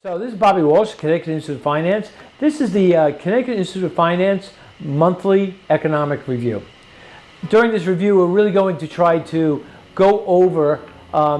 So this is Bobby Walsh, Connecticut Institute of Finance. This is the Connecticut Institute of Finance monthly economic review. During this review, we're really going to try to go over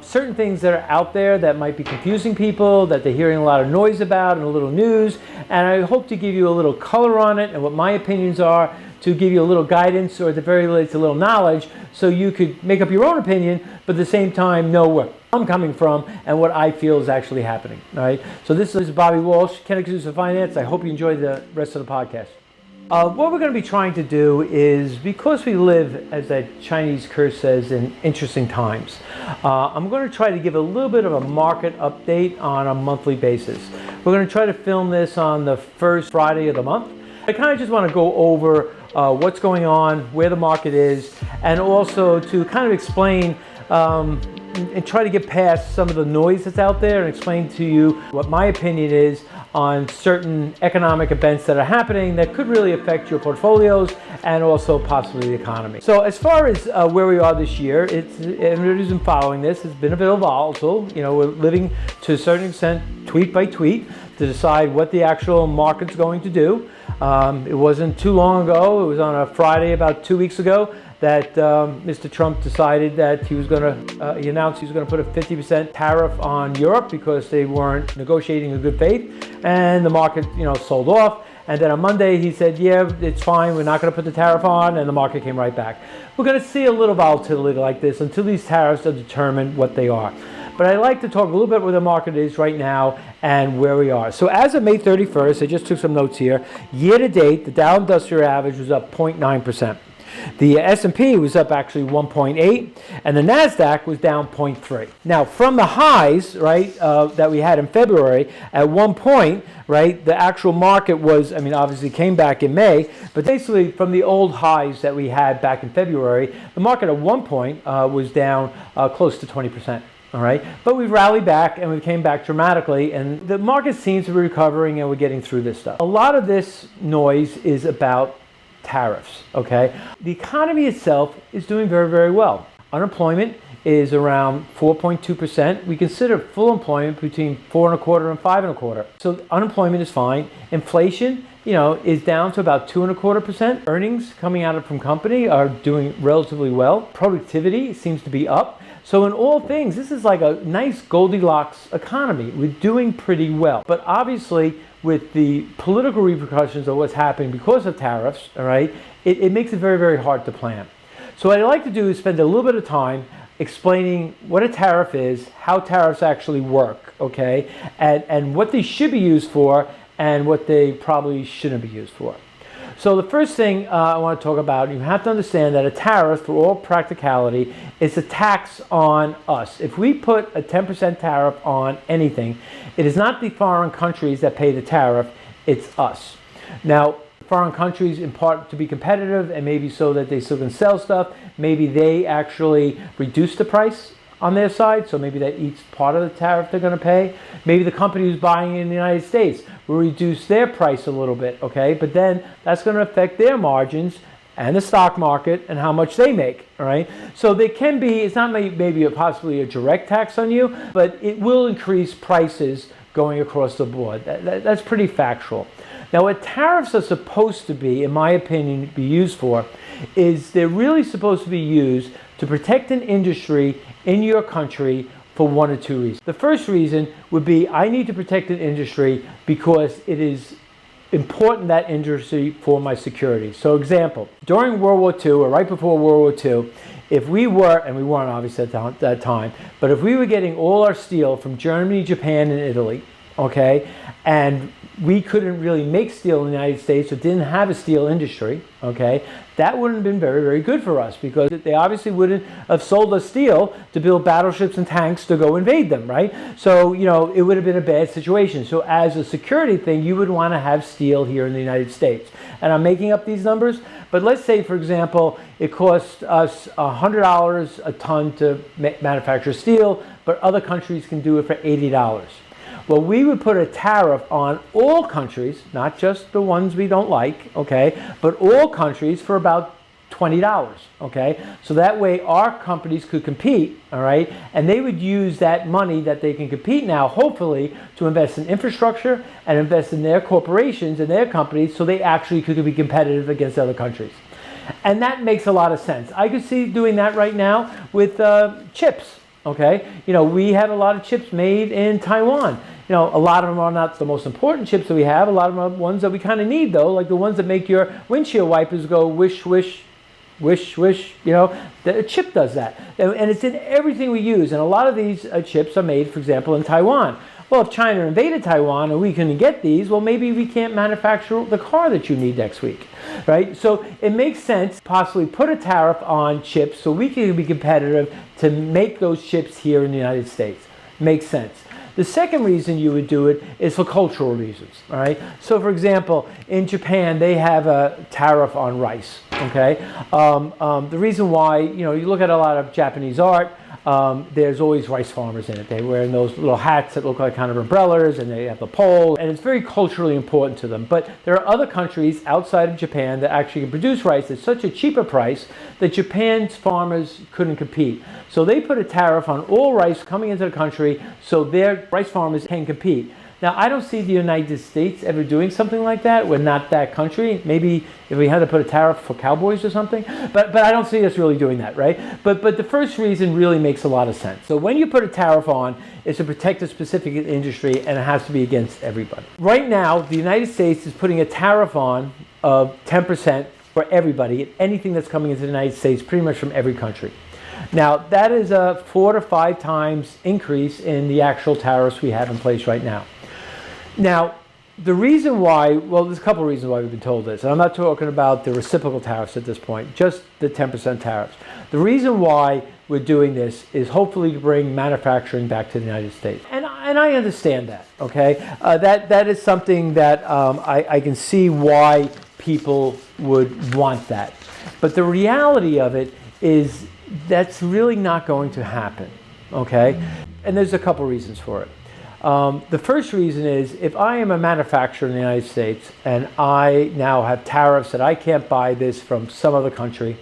certain things that are out there that might be confusing people, that they're hearing a lot of noise about and a little news. And I hope to give you a little color on it and what my opinions are, to give you a little guidance, or at the very least a little knowledge, so you could make up your own opinion, but at the same time know where I'm coming from and what I feel is actually happening. All right. So this is Bobby Walsh, Connecticut Institute of Finance. I hope you enjoy the rest of the podcast. What we're going to be trying to do is, because we live, as that Chinese curse says, in interesting times, I'm going to try to give a little bit of a market update on a monthly basis. We're going to try to film this on the first Friday of the month. I kind of just want to go over what's going on, where the market is, and also to kind of explain and try to get past some of the noise that's out there and explain to you what my opinion is on certain economic events that are happening that could really affect your portfolios and also possibly the economy. So as far as where we are this year, everybody's been following this, it's been a bit volatile. You know, we're living to a certain extent tweet by tweet to decide what the actual market's going to do. It wasn't too long ago, it was on a Friday about 2 weeks ago, that Mr. Trump decided that he announced he was going to put a 50% tariff on Europe because they weren't negotiating in good faith, and the market, sold off. And then on Monday he said, yeah, it's fine, we're not going to put the tariff on, and the market came right back. We're going to see a little volatility like this until these tariffs are determined what they are. But I'd like to talk a little bit where the market is right now and where we are. So as of May 31st, I just took some notes here. Year to date, the Dow Industrial Average was up 0.9%. The S&P was up actually 1.8, and the NASDAQ was down 0.3. Now, from the highs, right, that we had in February, at one point, right, the actual market was, obviously came back in May, but basically from the old highs that we had back in February, the market at one point was down close to 20%. All right, but we've rallied back and we came back dramatically, and the market seems to be recovering and we're getting through this stuff. A lot of this noise is about tariffs, okay? The economy itself is doing very, very well. Unemployment is around 4.2%. We consider full employment between 4.25% and 5.25%. So unemployment is fine. Inflation, is down to about 2.25%. Earnings coming out from company are doing relatively well. Productivity seems to be up. So in all things, this is like a nice Goldilocks economy. We're doing pretty well. But obviously, with the political repercussions of what's happening because of tariffs, all right, it makes it very, very hard to plan. So what I'd like to do is spend a little bit of time explaining what a tariff is, how tariffs actually work, okay, and what they should be used for and what they probably shouldn't be used for. So the first thing I want to talk about, you have to understand that a tariff, for all practicality, is a tax on us. If we put a 10% tariff on anything, it is not the foreign countries that pay the tariff, it's us. Now, foreign countries, in part to be competitive and maybe so that they still can sell stuff, maybe they actually reduce the price on their side, so maybe that eats part of the tariff they're going to pay. Maybe the company who's buying in the United States will reduce their price a little bit, okay? But then that's going to affect their margins and the stock market and how much they make, all right? So there can be, it's not maybe possibly a direct tax on you, but it will increase prices going across the board. That's pretty factual. Now, what tariffs are supposed to be, in my opinion, be used for, is they're really supposed to be used to protect an industry in your country for one or two reasons. The first reason would be, I need to protect an industry because it is important, that industry, for my security. So example, during World War II or right before World War II, if we were, and we weren't obviously at that time, but if we were getting all our steel from Germany, Japan, and Italy, okay, and we couldn't really make steel in the United States or didn't have a steel industry, okay, that wouldn't have been very, very good for us, because they obviously wouldn't have sold us steel to build battleships and tanks to go invade them, right? So, it would have been a bad situation. So as a security thing, you would want to have steel here in the United States. And I'm making up these numbers, but let's say, for example, it costs us $100 a ton to manufacture steel, but other countries can do it for $80. Well, we would put a tariff on all countries, not just the ones we don't like, okay, but all countries for about $20, okay? So that way our companies could compete, all right? And they would use that money that they can compete now, hopefully, to invest in infrastructure and invest in their corporations and their companies so they actually could be competitive against other countries. And that makes a lot of sense. I could see doing that right now with chips, okay? We have a lot of chips made in Taiwan. A lot of them are not the most important chips that we have. A lot of them are ones that we kind of need, though, like the ones that make your windshield wipers go wish, wish, wish, wish. The chip does that. And it's in everything we use. And a lot of these chips are made, for example, in Taiwan. Well, if China invaded Taiwan and we couldn't get these, well, maybe we can't manufacture the car that you need next week, right? So it makes sense to possibly put a tariff on chips so we can be competitive to make those chips here in the United States. Makes sense. The second reason you would do it is for cultural reasons, all right? So, for example, in Japan, they have a tariff on rice, okay? The reason why, you look at a lot of Japanese art, there's always rice farmers in it. They're wearing those little hats that look like kind of umbrellas, and they have the pole, and it's very culturally important to them. But there are other countries outside of Japan that actually can produce rice at such a cheaper price that Japan's farmers couldn't compete. So they put a tariff on all rice coming into the country so their rice farmers can compete. Now, I don't see the United States ever doing something like that. We're not that country. Maybe if we had to put a tariff for cowboys or something. But I don't see us really doing that, right? But the first reason really makes a lot of sense. So when you put a tariff on, it's to protect a specific industry, and it has to be against everybody. Right now, the United States is putting a tariff on of 10% for everybody, anything that's coming into the United States, pretty much from every country. Now, that is a 4 to 5 times increase in the actual tariffs we have in place right now. Now, the reason why, well, there's a couple of reasons why we've been told this, and I'm not talking about the reciprocal tariffs at this point, just the 10% tariffs. The reason why we're doing this is hopefully to bring manufacturing back to the United States. And I understand that, okay? That is something that I can see why people would want that. But the reality of it is that's really not going to happen, okay? And there's a couple reasons for it. The first reason is if I am a manufacturer in the United States and I now have tariffs that I can't buy this from some other country,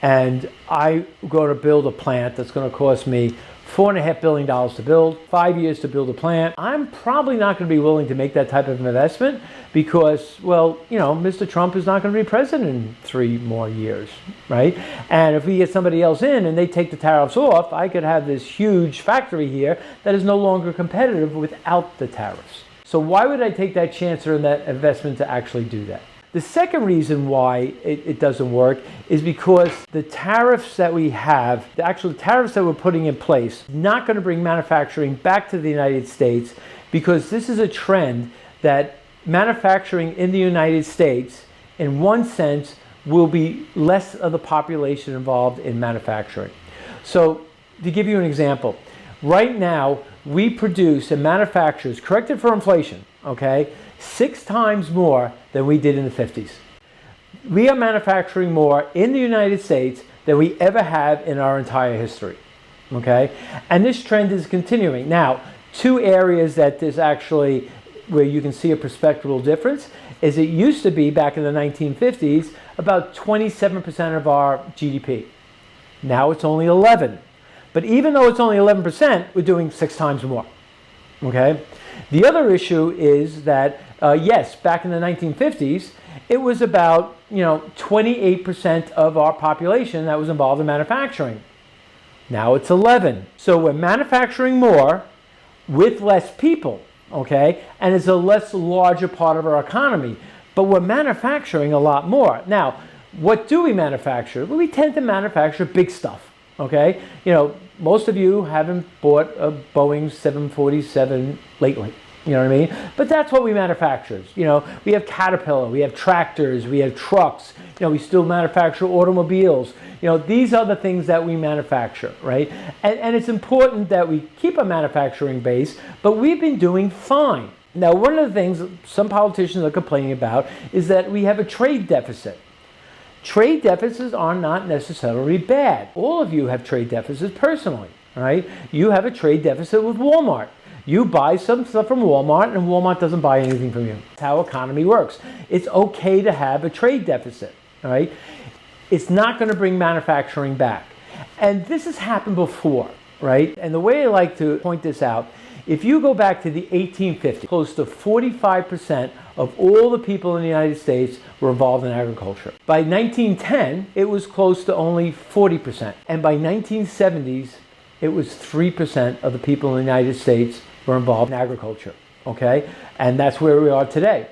and I'm going to build a plant that's going to cost me $4.5 billion to build, 5 years to build a plant, I'm probably not going to be willing to make that type of investment because, well, Mr. Trump is not going to be president in 3 more years, right? And if we get somebody else in and they take the tariffs off, I could have this huge factory here that is no longer competitive without the tariffs. So why would I take that chance or that investment to actually do that? The second reason why it doesn't work is because the tariffs that we have, the actual tariffs that we're putting in place, not going to bring manufacturing back to the United States because this is a trend that manufacturing in the United States, in one sense, will be less of the population involved in manufacturing. So to give you an example, right now we produce and manufacture, corrected for inflation, okay, 6 times more than we did in the 50s. We are manufacturing more in the United States than we ever have in our entire history, okay? And this trend is continuing. Now, 2 areas that there's actually where you can see a perspectival difference is it used to be back in the 1950s about 27% of our GDP. Now it's only 11. But even though it's only 11%, we're doing 6 times more, okay? The other issue is that, yes, back in the 1950s, it was about 28% of our population that was involved in manufacturing. Now it's 11. So we're manufacturing more with less people, okay? And it's a larger part of our economy. But we're manufacturing a lot more. Now, what do we manufacture? Well, we tend to manufacture big stuff, okay? Most of you haven't bought a Boeing 747 lately. You know what I mean? But that's what we manufacture. We have Caterpillar, we have tractors, we have trucks. We still manufacture automobiles. These are the things that we manufacture, right? And it's important that we keep a manufacturing base, but we've been doing fine. Now, one of the things some politicians are complaining about is that we have a trade deficit. Trade deficits are not necessarily bad. All of you have trade deficits personally, right? You have a trade deficit with Walmart. You buy some stuff from Walmart and Walmart doesn't buy anything from you. That's how economy works. It's okay to have a trade deficit, all right? It's not going to bring manufacturing back. And this has happened before, right? And the way I like to point this out, if you go back to the 1850s, close to 45% of all the people in the United States were involved in agriculture. By 1910, it was close to only 40%. And by 1970s, it was 3% of the people in the United States were involved in agriculture, okay? And that's where we are today.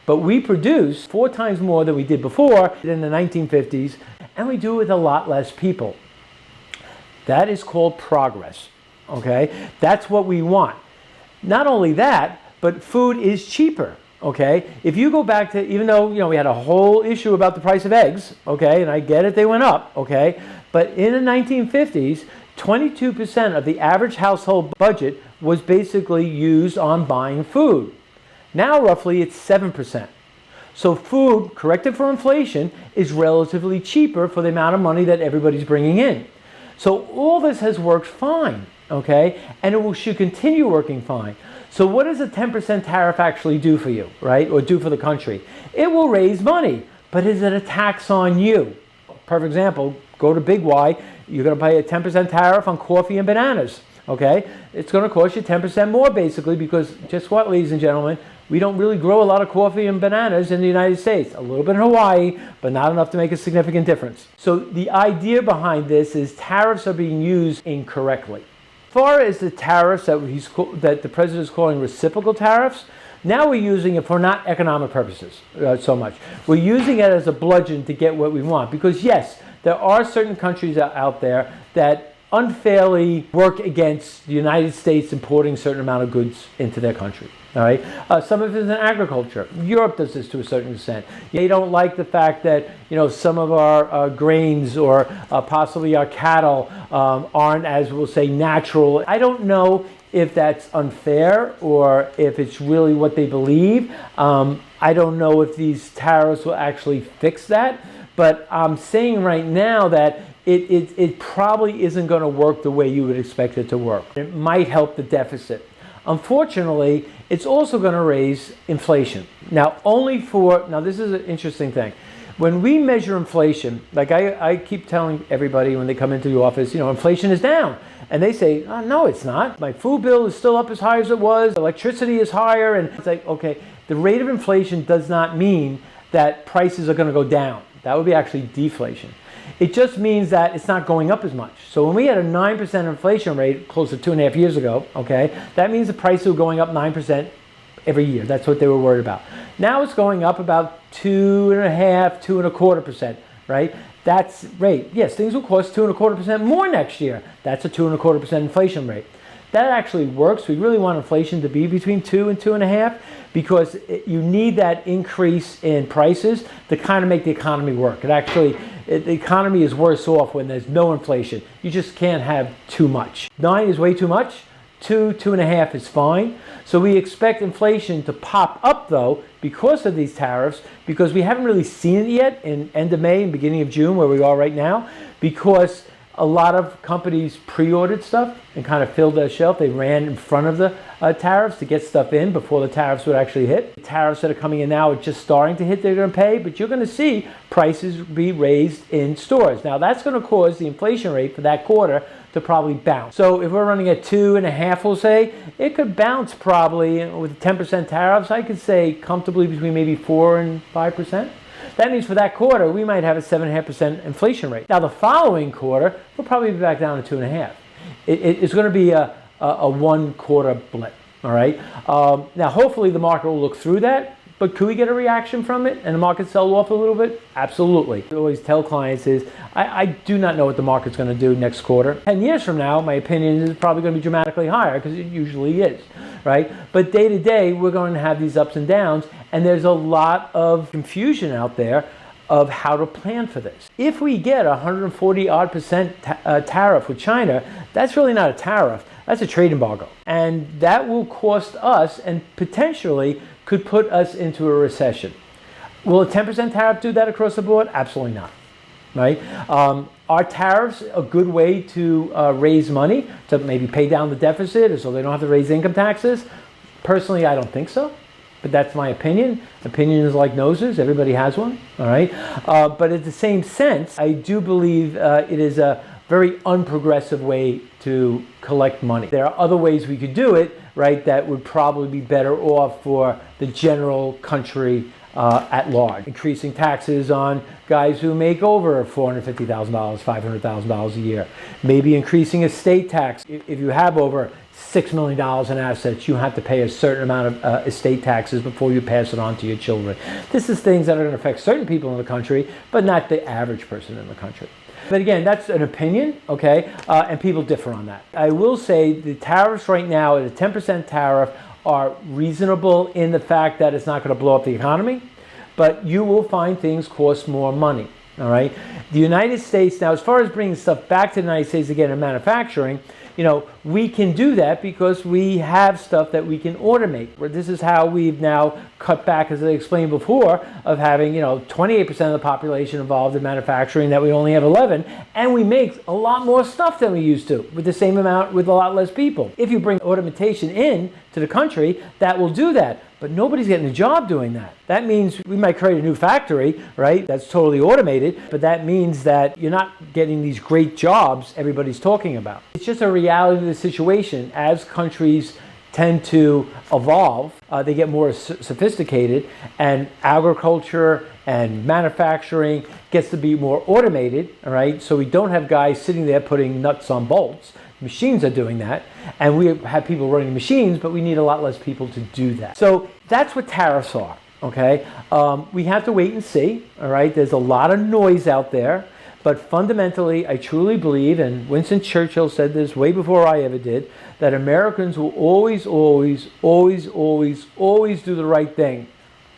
But we produce 4 times more than we did before in the 1950s, and we do it with a lot less people. That is called progress, okay? That's what we want. Not only that, but food is cheaper, okay? If you go back to, even though, we had a whole issue about the price of eggs, okay, and I get it, they went up, okay? But in the 1950s, 22% of the average household budget was basically used on buying food. Now, roughly, it's 7%. So food, corrected for inflation, is relatively cheaper for the amount of money that everybody's bringing in. So all this has worked fine, okay? And it should continue working fine. So what does a 10% tariff actually do for you, right? Or do for the country? It will raise money, but is it a tax on you? Perfect example, go to Big Y, you're going to pay a 10% tariff on coffee and bananas, okay? It's going to cost you 10% more basically because, guess what, ladies and gentlemen? We don't really grow a lot of coffee and bananas in the United States. A little bit in Hawaii, but not enough to make a significant difference. So the idea behind this is tariffs are being used incorrectly. As far as the tariffs that the president is calling reciprocal tariffs, now we're using it for not economic purposes so much. We're using it as a bludgeon to get what we want. Because yes, there are certain countries out there that unfairly work against the United States importing a certain amount of goods into their country. All right. Some of it is in agriculture. Europe does this to a certain extent. They don't like the fact that some of our grains or possibly our cattle aren't, as we'll say, natural. I don't know if that's unfair or if it's really what they believe. I don't know if these tariffs will actually fix that. But I'm saying right now that it probably isn't going to work the way you would expect it to work. It might help the deficit. Unfortunately, it's also going to raise inflation. Now, this is an interesting thing. When we measure inflation, like I keep telling everybody when they come into the office, inflation is down. And they say, oh, no, it's not. My food bill is still up as high as it was. Electricity is higher. And it's like, okay, the rate of inflation does not mean that prices are going to go down. That would be actually deflation. It just means that it's not going up as much. So when we had a 9% inflation rate close to 2.5 years ago, okay, that means the prices were going up 9% every year. That's what they were worried about. Now it's going up about 2.5%, 2.25%, right? That's rate. Yes, things will cost 2.25% more next year. That's a 2.25% inflation rate. That actually works. We really want inflation to be between 2 and 2.5 because you need that increase in prices to kind of make the economy work. The economy is worse off when there's no inflation. You just can't have too much. 9 is way too much. 2.5 is fine. So we expect inflation to pop up though because of these tariffs, because we haven't really seen it yet in end of May and beginning of June where we are right now, because a lot of companies pre-ordered stuff and kind of filled their shelf. They ran in front of the tariffs to get stuff in before the tariffs would actually hit. The tariffs that are coming in now are just starting to hit. They're going to pay, but you're going to see prices be raised in stores. Now that's going to cause the inflation rate for that quarter to probably bounce. So if we're running at 2.5, we'll say, it could bounce probably with 10% tariffs. I could say comfortably between maybe 4 and 5%. That means for that quarter, we might have a 7.5% inflation rate. Now, the following quarter, we'll probably be back down to 2.5. It's going to be a 1 quarter blip, all right? Now, hopefully the market will look through that, but could we get a reaction from it and the market sell off a little bit? Absolutely. I always tell clients is, I do not know what the market's going to do next quarter. 10 years from now, my opinion is probably going to be dramatically higher because it usually is, right? But day to day, we're going to have these ups and downs, and there's a lot of confusion out there of how to plan for this. If we get 140% tariff with China, that's really not a tariff. That's a trade embargo. And that will cost us and potentially could put us into a recession. Will a 10% tariff do that across the board? Absolutely not. Right? Are tariffs a good way to raise money to maybe pay down the deficit so they don't have to raise income taxes? Personally, I don't think so. but that's my opinion. Opinion is like noses. Everybody has one, all right? But in the same sense, I do believe it is a very unprogressive way to collect money. There are other ways we could do it, right, that would probably be better off for the general country at large. Increasing taxes on guys who make over $450,000, $500,000 a year. Maybe increasing estate tax. If you have over $6 million in assets, you have to pay a certain amount of estate taxes before you pass it on to your children. This is things that are going to affect certain people in the country, but not the average person in the country. But again, that's an opinion, okay, and people differ on that. I will say the tariffs right now at a 10% tariff are reasonable in the fact that it's not going to blow up the economy, but you will find things cost more money, all right? The United States, now as far as bringing stuff back to the United States again in manufacturing, you know, we can do that because we have stuff that we can automate. This is how we've now cut back, as I explained before, of having, 28% of the population involved in manufacturing, that we only have 11, and we make a lot more stuff than we used to with the same amount, with a lot less people. If you bring automation in to the country, that will do that. But nobody's getting a job doing that. That means we might create a new factory, right, that's totally automated, but that means that you're not getting these great jobs everybody's talking about. It's just a reality of the situation. As countries tend to evolve, they get more sophisticated, and agriculture and manufacturing gets to be more automated, all right? So we don't have guys sitting there putting nuts on bolts. Machines are doing that, and we have people running machines, but we need a lot less people to do that. So that's what tariffs are, okay? We have to wait and see, all right? There's a lot of noise out there, but fundamentally, I truly believe, and Winston Churchill said this way before I ever did, that Americans will always, always, always, always, always do the right thing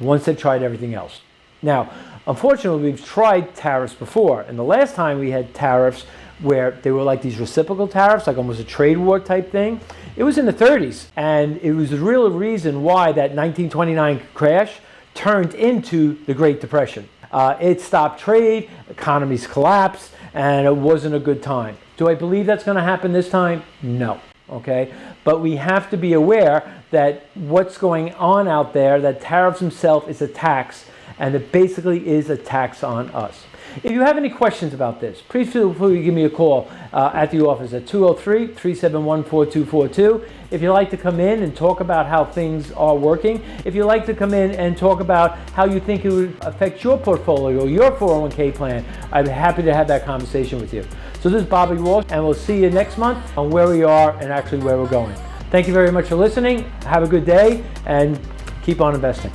once they've tried everything else. Now, unfortunately, we've tried tariffs before, and the last time we had tariffs where they were like these reciprocal tariffs, like almost a trade war type thing, it was in the 30s. And it was the real reason why that 1929 crash turned into the Great Depression. It stopped trade, economies collapsed, and it wasn't a good time. Do I believe that's going to happen this time? No. Okay? But we have to be aware that what's going on out there, that tariffs themselves is a tax, and it basically is a tax on us. If you have any questions about this, please feel free to give me a call at the office at 203-371-4242. If you'd like to come in and talk about how things are working, if you'd like to come in and talk about how you think it would affect your portfolio, your 401k plan, I'd be happy to have that conversation with you. So this is Bobby Walsh, and we'll see you next month on where we are and actually where we're going. Thank you very much for listening. Have a good day, and keep on investing.